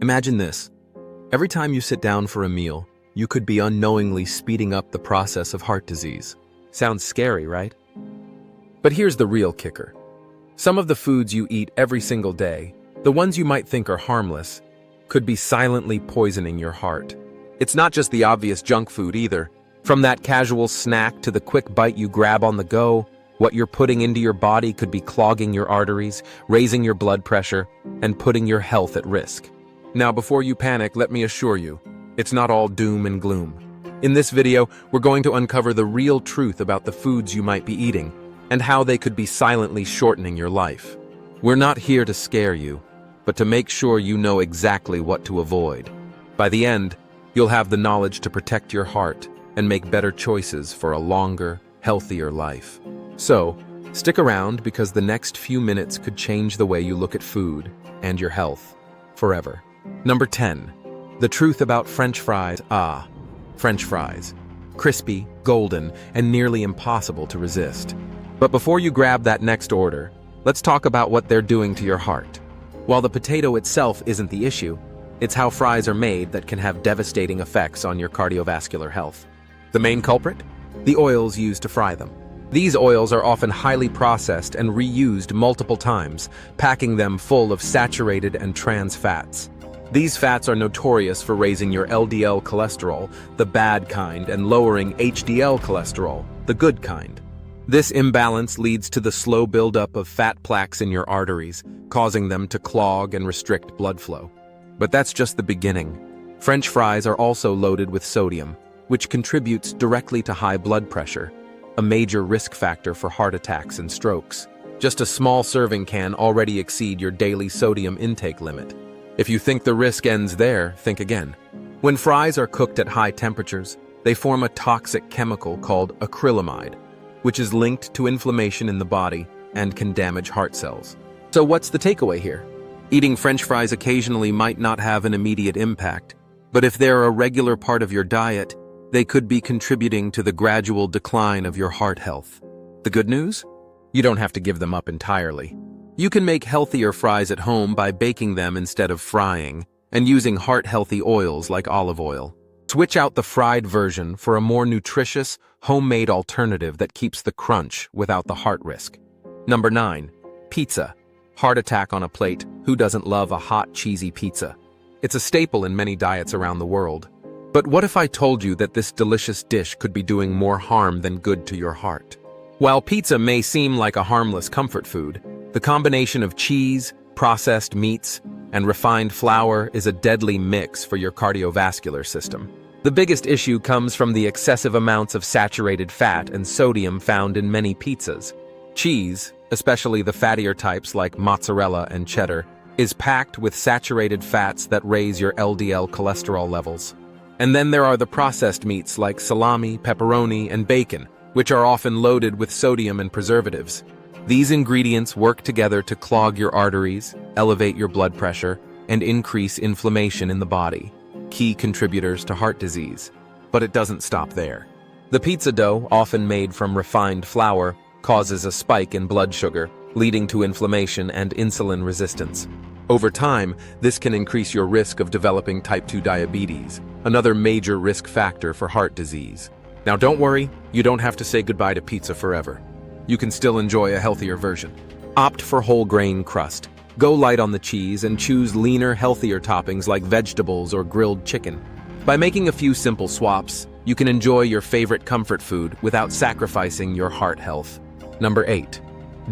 Imagine this. Every time you sit down for a meal, you could be unknowingly speeding up the process of heart disease. Sounds scary, right? But here's the real kicker. Some of the foods you eat every single day, the ones you might think are harmless, could be silently poisoning your heart. It's not just the obvious junk food either. From that casual snack to the quick bite you grab on the go, what you're putting into your body could be clogging your arteries, raising your blood pressure, and putting your health at risk. Now, before you panic, let me assure you, it's not all doom and gloom. In this video, we're going to uncover the real truth about the foods you might be eating and how they could be silently shortening your life. We're not here to scare you, but to make sure you know exactly what to avoid. By the end, you'll have the knowledge to protect your heart and make better choices for a longer, healthier life. So, stick around because the next few minutes could change the way you look at food and your health forever. Number 10. The truth about French fries. French fries. Crispy, golden, and nearly impossible to resist. But before you grab that next order, let's talk about what they're doing to your heart. While the potato itself isn't the issue, it's how fries are made that can have devastating effects on your cardiovascular health. The main culprit? The oils used to fry them. These oils are often highly processed and reused multiple times, packing them full of saturated and trans fats. These fats are notorious for raising your LDL cholesterol, the bad kind, and lowering HDL cholesterol, the good kind. This imbalance leads to the slow buildup of fat plaques in your arteries, causing them to clog and restrict blood flow. But that's just the beginning. French fries are also loaded with sodium, which contributes directly to high blood pressure, a major risk factor for heart attacks and strokes. Just a small serving can already exceed your daily sodium intake limit. If you think the risk ends there, think again. When fries are cooked at high temperatures, they form a toxic chemical called acrylamide, which is linked to inflammation in the body and can damage heart cells. So what's the takeaway here? Eating French fries occasionally might not have an immediate impact, but if they're a regular part of your diet, they could be contributing to the gradual decline of your heart health. The good news? You don't have to give them up entirely. You can make healthier fries at home by baking them instead of frying and using heart-healthy oils like olive oil. Switch out the fried version for a more nutritious, homemade alternative that keeps the crunch without the heart risk. Number 9. Pizza. Heart attack on a plate. Who doesn't love a hot, cheesy pizza? It's a staple in many diets around the world. But what if I told you that this delicious dish could be doing more harm than good to your heart? While pizza may seem like a harmless comfort food, the combination of cheese, processed meats, and refined flour is a deadly mix for your cardiovascular system. The biggest issue comes from the excessive amounts of saturated fat and sodium found in many pizzas. Cheese, especially the fattier types like mozzarella and cheddar, is packed with saturated fats that raise your LDL cholesterol levels. And then there are the processed meats like salami, pepperoni, and bacon, which are often loaded with sodium and preservatives. These ingredients work together to clog your arteries, elevate your blood pressure, and increase inflammation in the body, key contributors to heart disease. But it doesn't stop there. The pizza dough, often made from refined flour, causes a spike in blood sugar, leading to inflammation and insulin resistance. Over time, this can increase your risk of developing type 2 diabetes, another major risk factor for heart disease. Now don't worry, you don't have to say goodbye to pizza forever. You can still enjoy a healthier version. Opt for whole grain crust. Go light on the cheese and choose leaner, healthier toppings like vegetables or grilled chicken. By making a few simple swaps, you can enjoy your favorite comfort food without sacrificing your heart health. Number 8.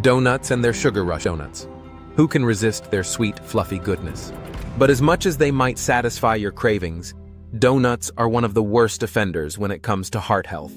Donuts and their sugar rush donuts. Who can resist their sweet, fluffy goodness? But as much as they might satisfy your cravings, donuts are one of the worst offenders when it comes to heart health.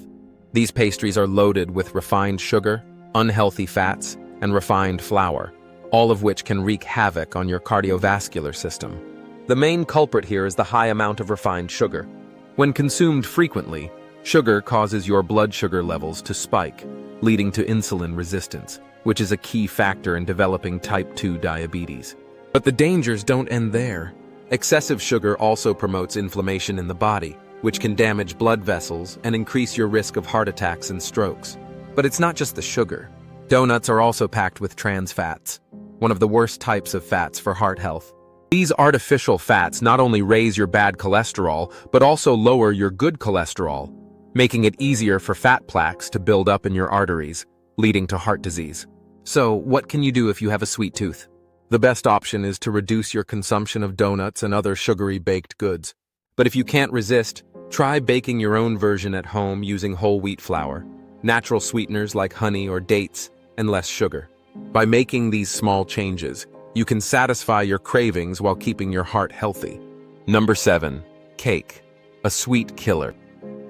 These pastries are loaded with refined sugar, unhealthy fats, and refined flour, all of which can wreak havoc on your cardiovascular system. The main culprit here is the high amount of refined sugar. When consumed frequently, sugar causes your blood sugar levels to spike, leading to insulin resistance, which is a key factor in developing type 2 diabetes. But the dangers don't end there. Excessive sugar also promotes inflammation in the body, which can damage blood vessels and increase your risk of heart attacks and strokes. But it's not just the sugar. Donuts are also packed with trans fats, one of the worst types of fats for heart health. These artificial fats not only raise your bad cholesterol, but also lower your good cholesterol, making it easier for fat plaques to build up in your arteries, leading to heart disease. So, what can you do if you have a sweet tooth? The best option is to reduce your consumption of donuts and other sugary baked goods. But if you can't resist, try baking your own version at home using whole wheat flour, natural sweeteners like honey or dates, and less sugar. By making these small changes, you can satisfy your cravings while keeping your heart healthy. Number 7. Cake. A sweet killer.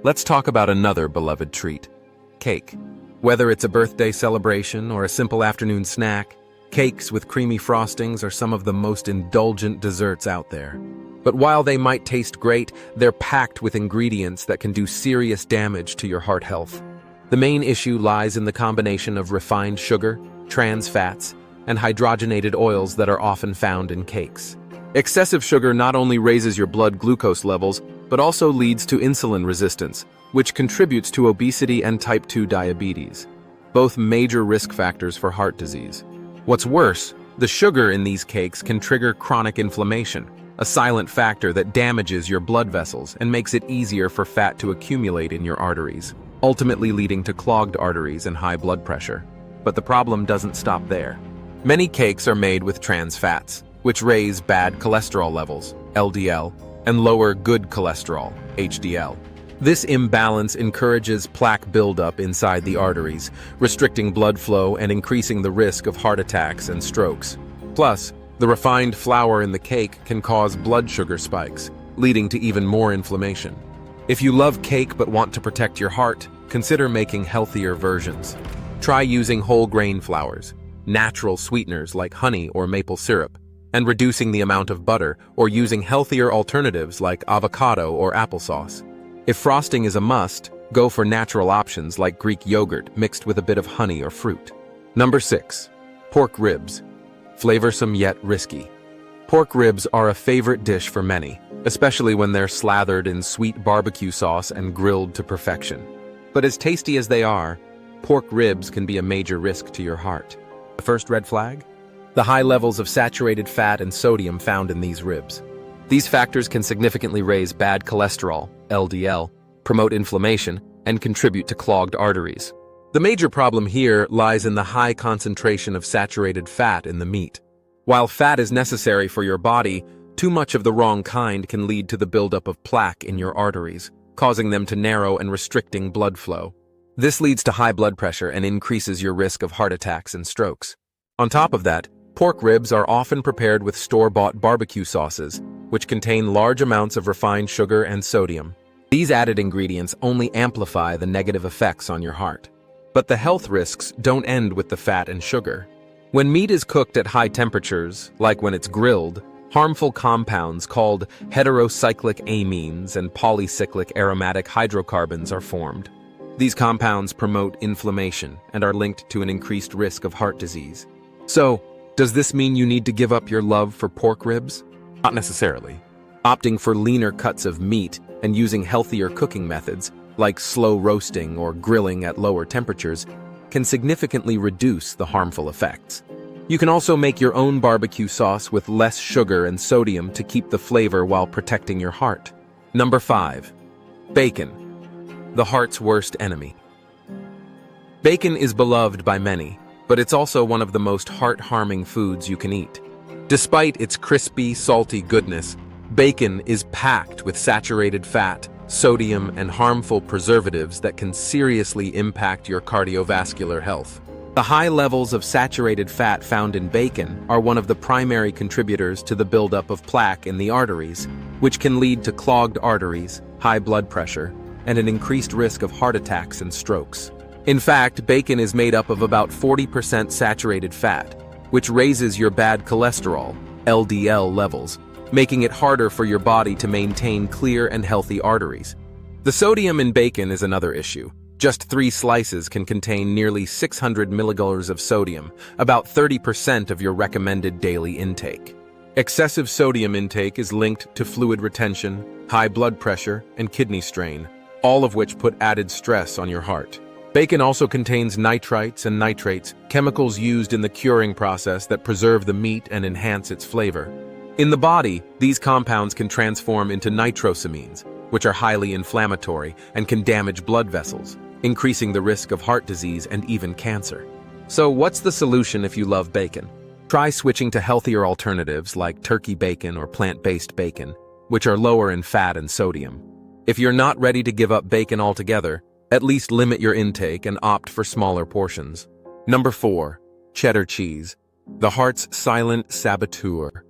Let's talk about another beloved treat. Cake. Whether it's a birthday celebration or a simple afternoon snack, cakes with creamy frostings are some of the most indulgent desserts out there. But while they might taste great, they're packed with ingredients that can do serious damage to your heart health. The main issue lies in the combination of refined sugar, trans fats, and hydrogenated oils that are often found in cakes. Excessive sugar not only raises your blood glucose levels, but also leads to insulin resistance, which contributes to obesity and type 2 diabetes, both major risk factors for heart disease. What's worse, the sugar in these cakes can trigger chronic inflammation, a silent factor that damages your blood vessels and makes it easier for fat to accumulate in your arteries, ultimately leading to clogged arteries and high blood pressure. But the problem doesn't stop there. Many cakes are made with trans fats, which raise bad cholesterol levels, LDL, and lower good cholesterol, HDL. This imbalance encourages plaque buildup inside the arteries, restricting blood flow and increasing the risk of heart attacks and strokes. Plus, the refined flour in the cake can cause blood sugar spikes, leading to even more inflammation. If you love cake but want to protect your heart, consider making healthier versions. Try using whole grain flours, natural sweeteners like honey or maple syrup, and reducing the amount of butter or using healthier alternatives like avocado or applesauce. If frosting is a must, go for natural options like Greek yogurt mixed with a bit of honey or fruit. Number 6. Pork ribs. Flavorsome yet risky. Pork ribs are a favorite dish for many, especially when they're slathered in sweet barbecue sauce and grilled to perfection. But as tasty as they are, pork ribs can be a major risk to your heart. The first red flag? The high levels of saturated fat and sodium found in these ribs. These factors can significantly raise bad cholesterol, LDL, promote inflammation, and contribute to clogged arteries. The major problem here lies in the high concentration of saturated fat in the meat. While fat is necessary for your body, too much of the wrong kind can lead to the buildup of plaque in your arteries, causing them to narrow and restricting blood flow. This leads to high blood pressure and increases your risk of heart attacks and strokes. On top of that, pork ribs are often prepared with store-bought barbecue sauces, which contain large amounts of refined sugar and sodium. These added ingredients only amplify the negative effects on your heart. But the health risks don't end with the fat and sugar. When meat is cooked at high temperatures, like when it's grilled, harmful compounds called heterocyclic amines and polycyclic aromatic hydrocarbons are formed. These compounds promote inflammation and are linked to an increased risk of heart disease. So, does this mean you need to give up your love for pork ribs? Not necessarily. Opting for leaner cuts of meat and using healthier cooking methods, like slow roasting or grilling at lower temperatures, can significantly reduce the harmful effects. You can also make your own barbecue sauce with less sugar and sodium to keep the flavor while protecting your heart. Number 5. Bacon. The heart's worst enemy. Bacon is beloved by many, but it's also one of the most heart-harming foods you can eat. Despite its crispy, salty goodness, bacon is packed with saturated fat, sodium, and harmful preservatives that can seriously impact your cardiovascular health. The high levels of saturated fat found in bacon are one of the primary contributors to the buildup of plaque in the arteries, which can lead to clogged arteries, high blood pressure, and an increased risk of heart attacks and strokes. In fact, bacon is made up of about 40% saturated fat, which raises your bad cholesterol, LDL levels, making it harder for your body to maintain clear and healthy arteries. The sodium in bacon is another issue. Just 3 slices can contain nearly 600 milligaules of sodium, about 30% of your recommended daily intake. Excessive sodium intake is linked to fluid retention, high blood pressure, and kidney strain, all of which put added stress on your heart. Bacon also contains nitrites and nitrates, chemicals used in the curing process that preserve the meat and enhance its flavor. In the body, these compounds can transform into nitrosamines, which are highly inflammatory and can damage blood vessels, increasing the risk of heart disease and even cancer. So what's the solution if you love bacon? Try switching to healthier alternatives like turkey bacon or plant-based bacon, which are lower in fat and sodium. If you're not ready to give up bacon altogether, at least limit your intake and opt for smaller portions. Number 4. Cheddar cheese, the heart's silent saboteur.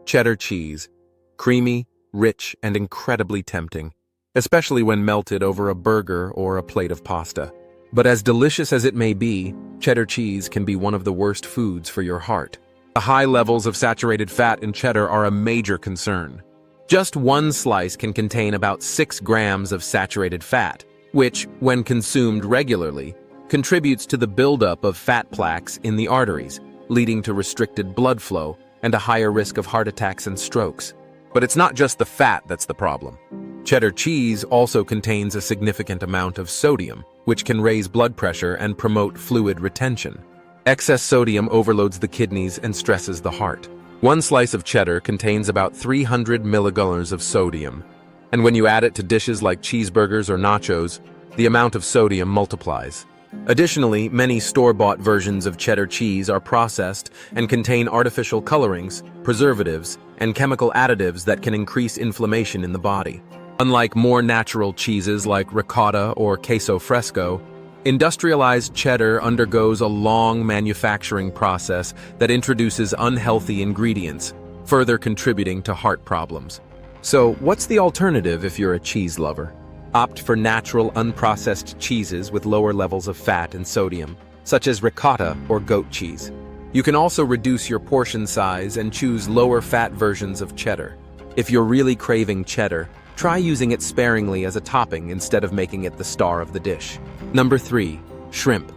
Cheddar cheese, creamy, rich, and incredibly tempting, especially when melted over a burger or a plate of pasta. But as delicious as it may be, cheddar cheese can be one of the worst foods for your heart. The high levels of saturated fat in cheddar are a major concern. Just one slice can contain about 6 grams of saturated fat, which, when consumed regularly, contributes to the buildup of fat plaques in the arteries, leading to restricted blood flow and a higher risk of heart attacks and strokes. But it's not just the fat that's the problem. Cheddar cheese also contains a significant amount of sodium, which can raise blood pressure and promote fluid retention. Excess sodium overloads the kidneys and stresses the heart. One slice of cheddar contains about 300 milligauss of sodium, and when you add it to dishes like cheeseburgers or nachos, the amount of sodium multiplies. Additionally, many store-bought versions of cheddar cheese are processed and contain artificial colorings, preservatives, and chemical additives that can increase inflammation in the body. Unlike more natural cheeses like ricotta or queso fresco, industrialized cheddar undergoes a long manufacturing process that introduces unhealthy ingredients, further contributing to heart problems. So, what's the alternative if you're a cheese lover? Opt for natural, unprocessed cheeses with lower levels of fat and sodium, such as ricotta or goat cheese. You can also reduce your portion size and choose lower-fat versions of cheddar. If you're really craving cheddar, try using it sparingly as a topping instead of making it the star of the dish. Number 3. Shrimp,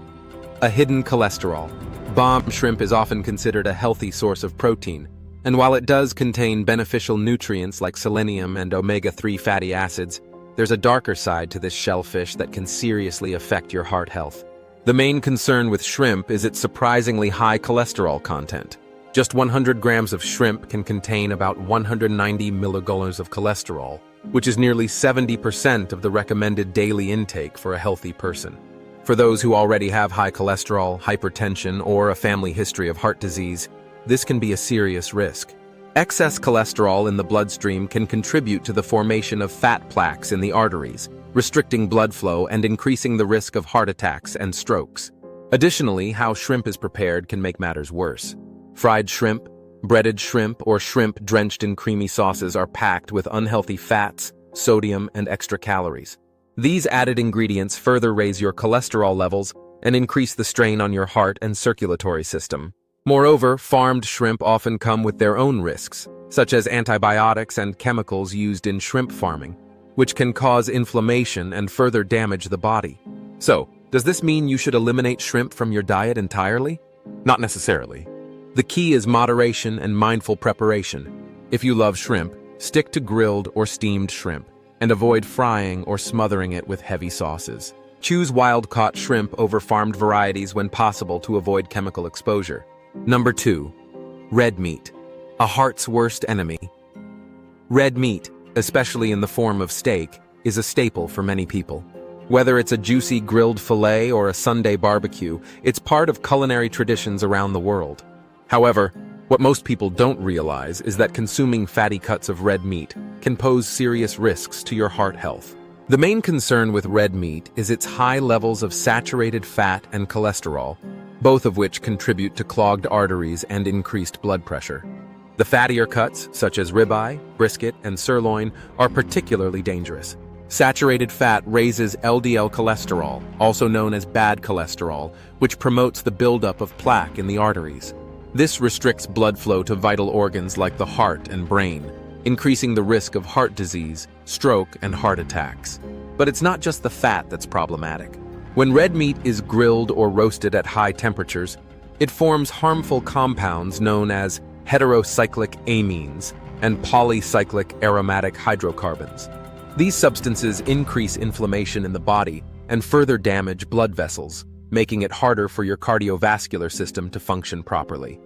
a hidden cholesterol. Bomb shrimp is often considered a healthy source of protein, and while it does contain beneficial nutrients like selenium and omega-3 fatty acids, there's a darker side to this shellfish that can seriously affect your heart health. The main concern with shrimp is its surprisingly high cholesterol content. Just 100 grams of shrimp can contain about 190 milligauss of cholesterol, which is nearly 70% of the recommended daily intake for a healthy person. For those who already have high cholesterol, hypertension, or a family history of heart disease, this can be a serious risk. Excess cholesterol in the bloodstream can contribute to the formation of fat plaques in the arteries, restricting blood flow and increasing the risk of heart attacks and strokes. Additionally, how shrimp is prepared can make matters worse. Fried shrimp, breaded shrimp, or shrimp drenched in creamy sauces are packed with unhealthy fats, sodium, and extra calories. These added ingredients further raise your cholesterol levels and increase the strain on your heart and circulatory system. Moreover, farmed shrimp often come with their own risks, such as antibiotics and chemicals used in shrimp farming, which can cause inflammation and further damage the body. So, does this mean you should eliminate shrimp from your diet entirely? Not necessarily. The key is moderation and mindful preparation. If you love shrimp, stick to grilled or steamed shrimp, and avoid frying or smothering it with heavy sauces. Choose wild-caught shrimp over farmed varieties when possible to avoid chemical exposure. Number 2. Red meat, a heart's worst enemy. Red meat, especially in the form of steak, is a staple for many people. Whether it's a juicy grilled fillet or a Sunday barbecue, it's part of culinary traditions around the world. However, what most people don't realize is that consuming fatty cuts of red meat can pose serious risks to your heart health. The main concern with red meat is its high levels of saturated fat and cholesterol, both of which contribute to clogged arteries and increased blood pressure. The fattier cuts, such as ribeye, brisket, and sirloin, are particularly dangerous. Saturated fat raises LDL cholesterol, also known as bad cholesterol, which promotes the buildup of plaque in the arteries. This restricts blood flow to vital organs like the heart and brain, increasing the risk of heart disease, stroke, and heart attacks. But it's not just the fat that's problematic. When red meat is grilled or roasted at high temperatures, it forms harmful compounds known as heterocyclic amines and polycyclic aromatic hydrocarbons. These substances increase inflammation in the body and further damage blood vessels, making it harder for your cardiovascular system to function properly.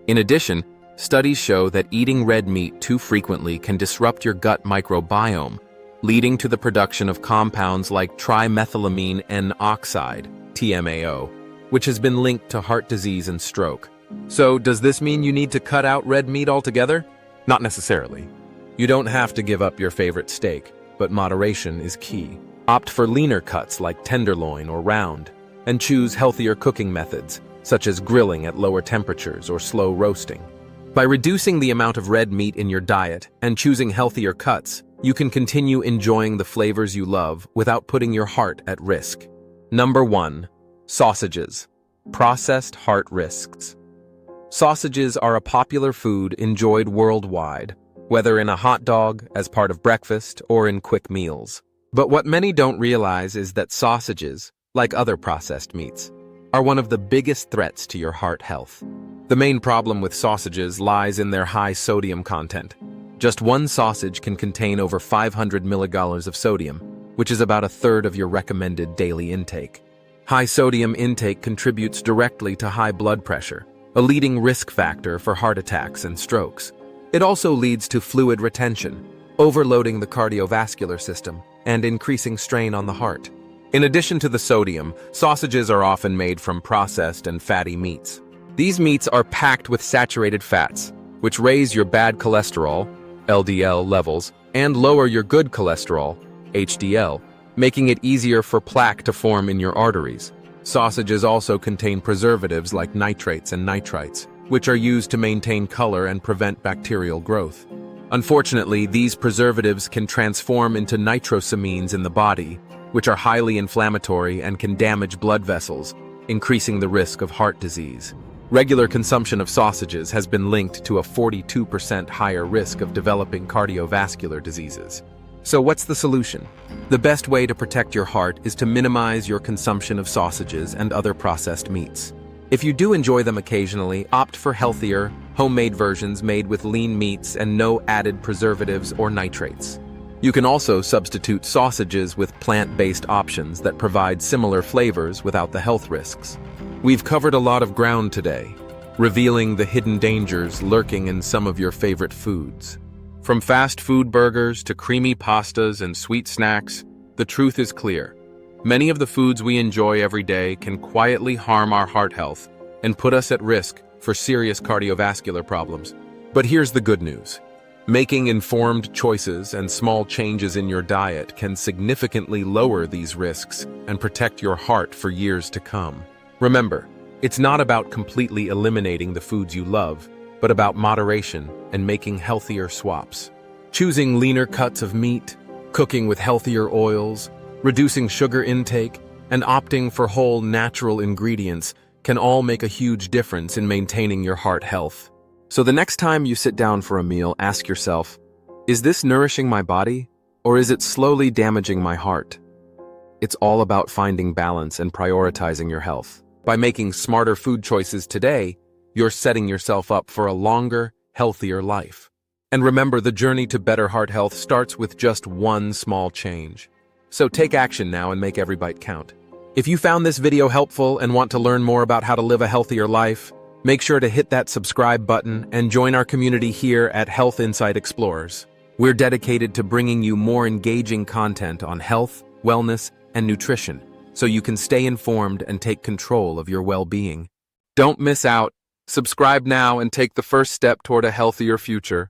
In addition, Studies show that eating red meat too frequently can disrupt your gut microbiome, leading to the production of compounds like trimethylamine N-oxide, TMAO, which has been linked to heart disease and stroke. So, does this mean you need to cut out red meat altogether? Not necessarily. You don't have to give up your favorite steak, but moderation is key. Opt for leaner cuts like tenderloin or round, and choose healthier cooking methods, such as grilling at lower temperatures or slow roasting. By reducing the amount of red meat in your diet and choosing healthier cuts, you can continue enjoying the flavors you love without putting your heart at risk. Number 1. Sausages. Processed heart risks. Sausages are a popular food enjoyed worldwide, whether in a hot dog, as part of breakfast, or in quick meals. But what many don't realize is that sausages, like other processed meats, are one of the biggest threats to your heart health. The main problem with sausages lies in their high sodium content. Just one sausage can contain over 500 milligallons of sodium, which is about a third of your recommended daily intake. High sodium intake contributes directly to high blood pressure, a leading risk factor for heart attacks and strokes. It also leads to fluid retention, overloading the cardiovascular system, and increasing strain on the heart. In addition to the sodium, sausages are often made from processed and fatty meats. These meats are packed with saturated fats, which raise your bad cholesterol, LDL levels, and lower your good cholesterol, HDL, making it easier for plaque to form in your arteries. Sausages also contain preservatives like nitrates and nitrites, which are used to maintain color and prevent bacterial growth. Unfortunately, these preservatives can transform into nitrosamines in the body, which are highly inflammatory and can damage blood vessels, increasing the risk of heart disease. Regular consumption of sausages has been linked to a 42% higher risk of developing cardiovascular diseases. So what's the solution? The best way to protect your heart is to minimize your consumption of sausages and other processed meats. If you do enjoy them occasionally, opt for healthier, homemade versions made with lean meats and no added preservatives or nitrates. You can also substitute sausages with plant-based options that provide similar flavors without the health risks. We've covered a lot of ground today, revealing the hidden dangers lurking in some of your favorite foods. From fast food burgers to creamy pastas and sweet snacks, the truth is clear. Many of the foods we enjoy every day can quietly harm our heart health and put us at risk for serious cardiovascular problems. But here's the good news. Making informed choices and small changes in your diet can significantly lower these risks and protect your heart for years to come. Remember, it's not about completely eliminating the foods you love, but about moderation and making healthier swaps. Choosing leaner cuts of meat, cooking with healthier oils, reducing sugar intake, and opting for whole natural ingredients can all make a huge difference in maintaining your heart health. So the next time you sit down for a meal, ask yourself, is this nourishing my body, or is it slowly damaging my heart? It's all about finding balance and prioritizing your health. By making smarter food choices today, you're setting yourself up for a longer, healthier life. And remember, the journey to better heart health starts with just one small change. So take action now and make every bite count. If you found this video helpful and want to learn more about how to live a healthier life, make sure to hit that subscribe button and join our community here at Health Insight Explorers. We're dedicated to bringing you more engaging content on health, wellness, and nutrition, so you can stay informed and take control of your well-being. Don't miss out. Subscribe now and take the first step toward a healthier future.